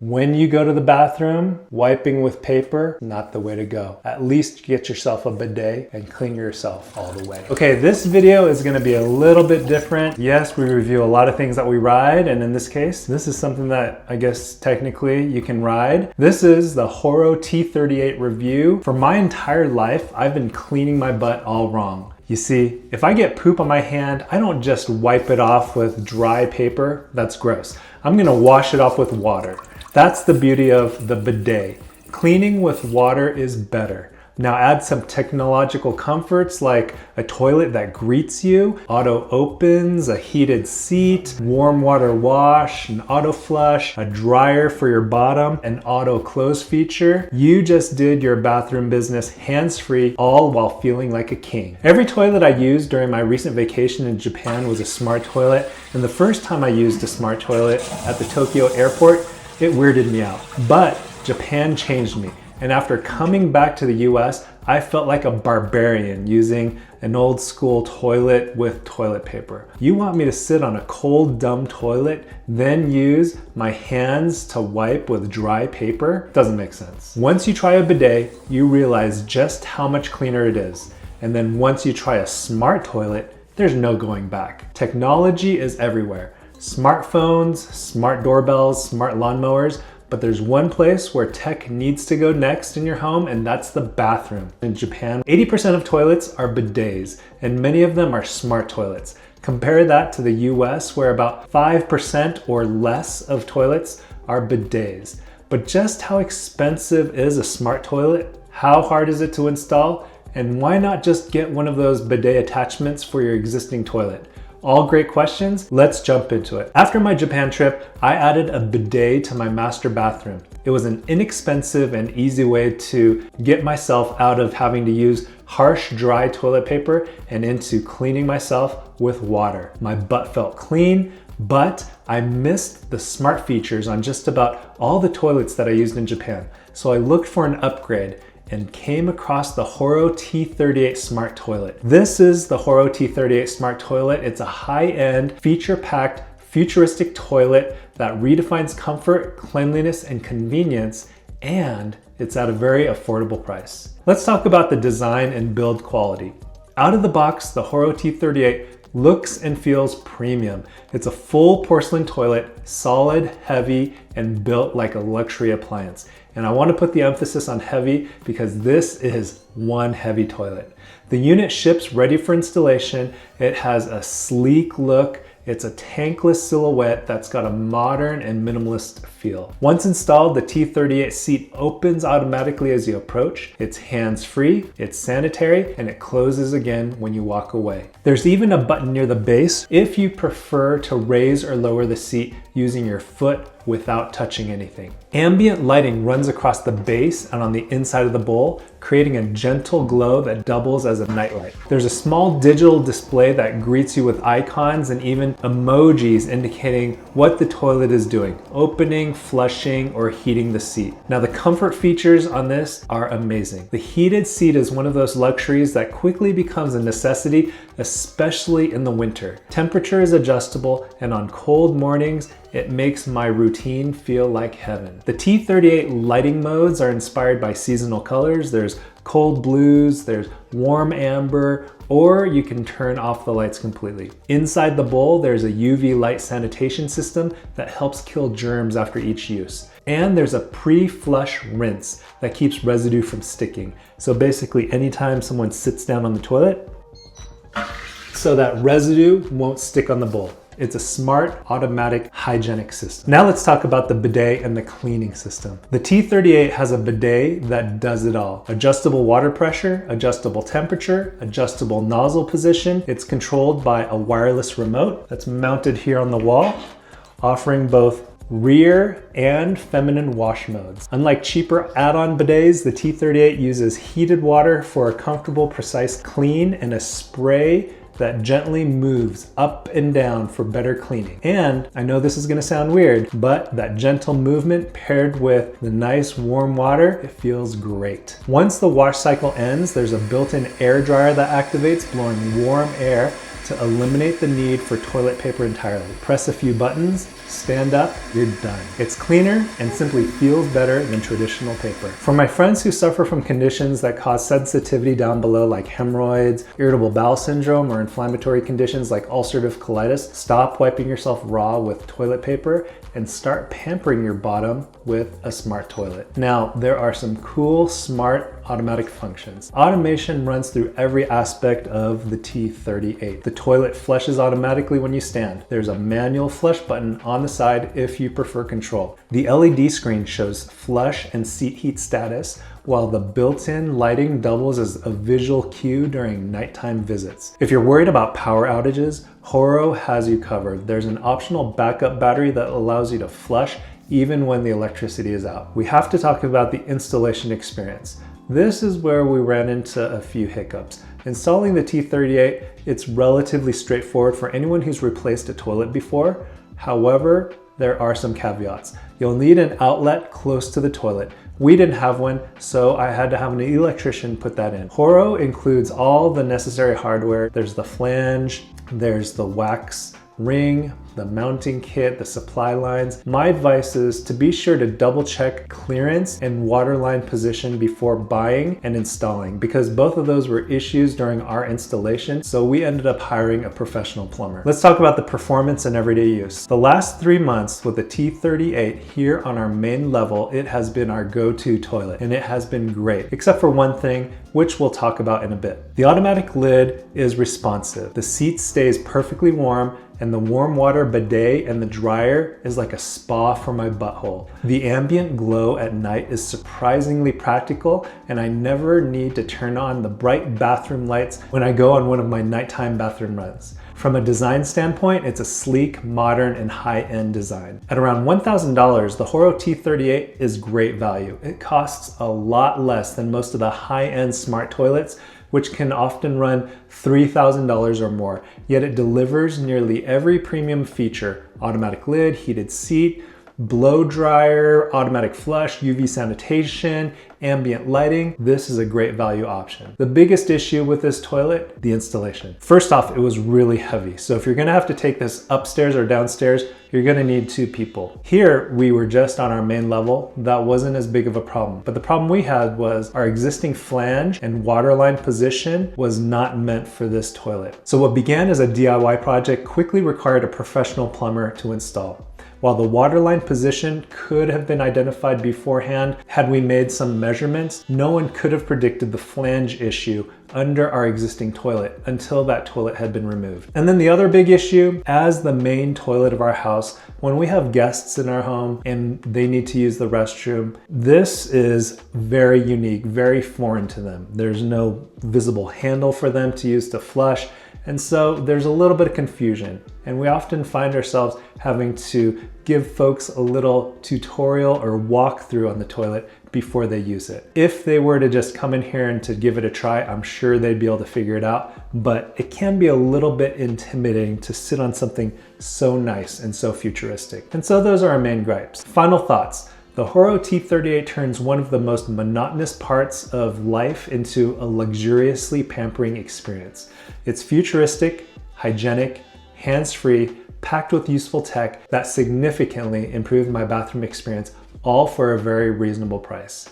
When you go to the bathroom, wiping with paper, not the way to go. At least get yourself a bidet and clean yourself all the way. Okay, this video is gonna be a little bit different. Yes, we review a lot of things that we ride, and in this case, this is something that I guess technically you can ride. This is the Horow T38 review. For my entire life, I've been cleaning my butt all wrong. You see, if I get poop on my hand, I don't just wipe it off with dry paper. That's gross. I'm gonna wash it off with water. That's the beauty of the bidet. Cleaning with water is better. Now add some technological comforts like a toilet that greets you, auto opens, a heated seat, warm water wash, an auto flush, a dryer for your bottom, an auto close feature. You just did your bathroom business hands-free, all while feeling like a king. Every toilet I used during my recent vacation in Japan was a smart toilet, and the first time I used a smart toilet at the Tokyo airport, it weirded me out. But Japan changed me. And after coming back to the US, I felt like a barbarian using an old school toilet with toilet paper. You want me to sit on a cold, dumb toilet, then use my hands to wipe with dry paper? Doesn't make sense. Once you try a bidet, you realize just how much cleaner it is. And then once you try a smart toilet, there's no going back. Technology is everywhere. Smartphones, smart doorbells, smart lawnmowers, but there's one place where tech needs to go next in your home, and that's the bathroom. In Japan, 80% of toilets are bidets, and many of them are smart toilets. Compare that to the US, where about 5% or less of toilets are bidets. But just how expensive is a smart toilet? How hard is it to install? And why not just get one of those bidet attachments for your existing toilet? All great questions. Let's jump into it. After my Japan trip, I added a bidet to my master bathroom. It was an inexpensive and easy way to get myself out of having to use harsh, dry toilet paper and into cleaning myself with water. My butt felt clean, but I missed the smart features on just about all the toilets that I used in Japan. So I looked for an upgrade and came across the Horow T38 Smart Toilet. This is the Horow T38 Smart Toilet. It's a high-end, feature-packed, futuristic toilet that redefines comfort, cleanliness, and convenience, and it's at a very affordable price. Let's talk about the design and build quality. Out of the box, the Horow T38 looks and feels premium. It's a full porcelain toilet, solid, heavy, and built like a luxury appliance. And I want to put the emphasis on heavy because this is one heavy toilet. The unit ships ready for installation. It has a sleek look. It's a tankless silhouette that's got a modern and minimalist feel. Once installed, the T38 seat opens automatically as you approach. It's hands-free, it's sanitary, and it closes again when you walk away. There's even a button near the base if you prefer to raise or lower the seat using your foot without touching anything. Ambient lighting runs across the base and on the inside of the bowl, creating a gentle glow that doubles as a nightlight. There's a small digital display that greets you with icons and even emojis indicating what the toilet is doing, opening, flushing, or heating the seat. Now the comfort features on this are amazing. The heated seat is one of those luxuries that quickly becomes a necessity, especially in the winter. Temperature is adjustable, and on cold mornings, it makes my routine feel like heaven. The T38 lighting modes are inspired by seasonal colors. There's cold blues, there's warm amber, or you can turn off the lights completely. Inside the bowl, there's a UV light sanitation system that helps kill germs after each use. And there's a pre-flush rinse that keeps residue from sticking. So basically, anytime someone sits down on the toilet, so that residue won't stick on the bowl. It's a smart, automatic, hygienic system. Now let's talk about the bidet and the cleaning system. The T38 has a bidet that does it all. Adjustable water pressure, adjustable temperature, adjustable nozzle position. It's controlled by a wireless remote that's mounted here on the wall, offering both rear and feminine wash modes. Unlike cheaper add-on bidets, the T38 uses heated water for a comfortable, precise clean and a spray that gently moves up and down for better cleaning. And I know this is gonna sound weird, but that gentle movement paired with the nice warm water, it feels great. Once the wash cycle ends, there's a built-in air dryer that activates, blowing warm air to to eliminate the need for toilet paper entirely. Press a few buttons, stand up, you're done. It's cleaner and simply feels better than traditional paper. For my friends who suffer from conditions that cause sensitivity down below like hemorrhoids, irritable bowel syndrome, or inflammatory conditions like ulcerative colitis, stop wiping yourself raw with toilet paper and start pampering your bottom with a smart toilet. Now, there are some cool, smart automatic functions. Automation runs through every aspect of the T38. The toilet flushes automatically when you stand. There's a manual flush button on the side if you prefer control. The LED screen shows flush and seat heat status, while the built-in lighting doubles as a visual cue during nighttime visits. If you're worried about power outages, Horow has you covered. There's an optional backup battery that allows you to flush even when the electricity is out. We have to talk about the installation experience. This is where we ran into a few hiccups. Installing the T38, it's relatively straightforward for anyone who's replaced a toilet before. However, there are some caveats. You'll need an outlet close to the toilet. We didn't have one, so I had to have an electrician put that in. Horow includes all the necessary hardware. There's the flange, there's the wax ring, the mounting kit, the supply lines. My advice is to be sure to double check clearance and waterline position before buying and installing, because both of those were issues during our installation, so we ended up hiring a professional plumber. Let's talk about the performance and everyday use. The last 3 months with the T38 here on our main level, it has been our go-to toilet, and it has been great, except for one thing, which we'll talk about in a bit. The automatic lid is responsive. The seat stays perfectly warm, and the warm water bidet and the dryer is like a spa for my butthole. The ambient glow at night is surprisingly practical, and I never need to turn on the bright bathroom lights when I go on one of my nighttime bathroom runs. From a design standpoint, it's a sleek, modern, and high-end design. At around $1,000, the Horow T38 is great value. It costs a lot less than most of the high-end smart toilets, which can often run $3,000 or more, yet it delivers nearly every premium feature: automatic lid, heated seat, blow dryer, automatic flush, UV sanitation, ambient lighting. This is a great value option. The biggest issue with this toilet, the installation. First off, it was really heavy. So if you're gonna have to take this upstairs or downstairs, you're gonna need 2 people. Here, we were just on our main level. That wasn't as big of a problem. But the problem we had was our existing flange and waterline position was not meant for this toilet. So what began as a DIY project quickly required a professional plumber to install. While the waterline position could have been identified beforehand had we made some measurements, no one could have predicted the flange issue under our existing toilet until that toilet had been removed. And then the other big issue, as the main toilet of our house, when we have guests in our home and they need to use the restroom, this is very unique, very foreign to them. There's no visible handle for them to use to flush. And so there's a little bit of confusion, and we often find ourselves having to give folks a little tutorial or walkthrough on the toilet before they use it. If they were to just come in here and to give it a try, I'm sure they'd be able to figure it out, but it can be a little bit intimidating to sit on something so nice and so futuristic. And so those are our main gripes. Final thoughts. The Horow T38 turns one of the most monotonous parts of life into a luxuriously pampering experience. It's futuristic, hygienic, hands-free, packed with useful tech that significantly improved my bathroom experience, all for a very reasonable price.